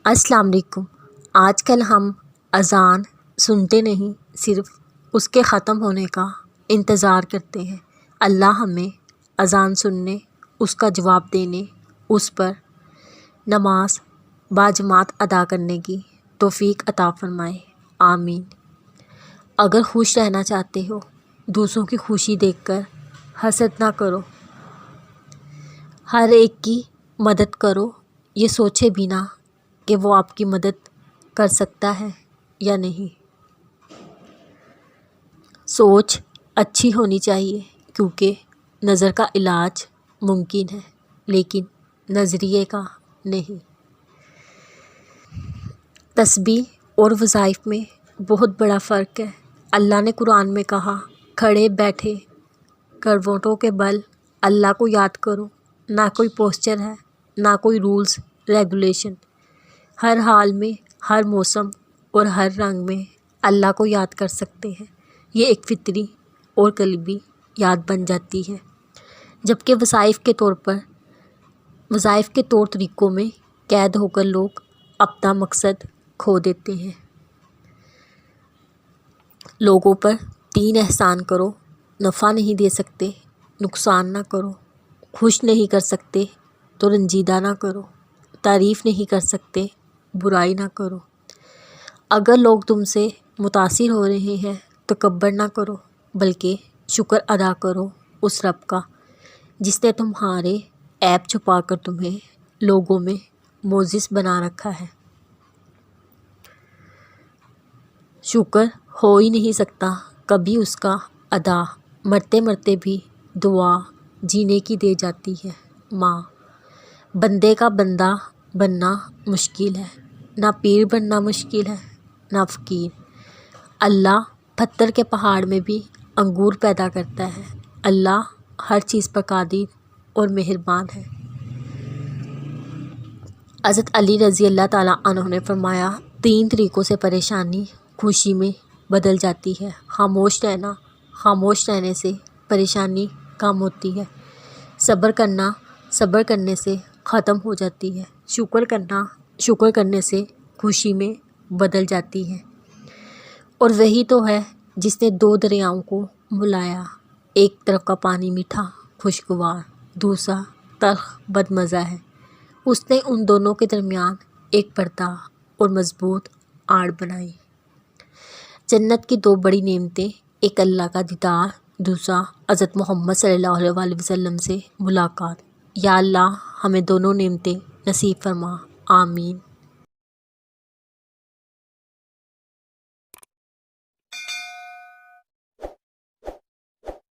السلام علیکم۔ آج کل ہم اذان سنتے نہیں، صرف اس کے ختم ہونے کا انتظار کرتے ہیں۔ اللہ ہمیں اذان سننے، اس کا جواب دینے، اس پر نماز باجماعت ادا کرنے کی توفیق عطا فرمائے، آمین۔ اگر خوش رہنا چاہتے ہو، دوسروں کی خوشی دیکھ کر حسد نہ کرو، ہر ایک کی مدد کرو، یہ سوچے بھی نہ کہ وہ آپ کی مدد کر سکتا ہے یا نہیں۔ سوچ اچھی ہونی چاہیے، کیونکہ نظر کا علاج ممکن ہے لیکن نظریے کا نہیں۔ تسبیح اور وظائف میں بہت بڑا فرق ہے۔ اللہ نے قرآن میں کہا، کھڑے بیٹھے کروٹوں کے بل اللہ کو یاد کرو۔ نہ کوئی پوسچر ہے، نہ کوئی رولز ریگولیشن۔ ہر حال میں، ہر موسم اور ہر رنگ میں اللہ کو یاد کر سکتے ہیں۔ یہ ایک فطری اور قلبی یاد بن جاتی ہے، جبکہ وظائف کے طور طریقوں میں قید ہو کر لوگ اپنا مقصد کھو دیتے ہیں۔ لوگوں پر 3 احسان کرو، نفع نہیں دے سکتے نقصان نہ کرو، خوش نہیں کر سکتے تو رنجیدہ نہ کرو، تعریف نہیں کر سکتے برائی نہ کرو۔ اگر لوگ تم سے متاثر ہو رہے ہیں تکبر نہ کرو، بلکہ شکر ادا کرو اس رب کا جس نے تمہارے عیب چھپا کر تمہیں لوگوں میں معزز بنا رکھا ہے۔ شکر ہو ہی نہیں سکتا کبھی اس کا ادا، مرتے مرتے بھی دعا جینے کی دے جاتی ہے ماں۔ بندے کا بندہ بننا مشکل ہے، نہ پیر بننا مشکل ہے نہ فقیر۔ اللہ پتھر کے پہاڑ میں بھی انگور پیدا کرتا ہے۔ اللہ ہر چیز پر قادر اور مہربان ہے۔ حضرت علی رضی اللہ تعالیٰ عنہ نے فرمایا، 3 طریقوں سے پریشانی خوشی میں بدل جاتی ہے۔ خاموش رہنا، خاموش رہنے سے پریشانی کم ہوتی ہے۔ صبر کرنا، صبر کرنے سے ختم ہو جاتی ہے۔ شکر کرنا، شکر کرنے سے خوشی میں بدل جاتی ہے۔ اور وہی تو ہے جس نے 2 دریاؤں کو ملایا، ایک طرف کا پانی میٹھا خوشگوار، دوسرا تلخ بدمزہ ہے۔ اس نے ان دونوں کے درمیان ایک پردہ اور مضبوط آڑ بنائی۔ جنت کی 2 بڑی نعمتیں، ایک اللہ کا دیدار، دوسرا حضرت محمد صلی اللہ علیہ وسلم سے ملاقات۔ یا اللہ ہمیں دونوں نعمتیں نصیب فرما، آمین۔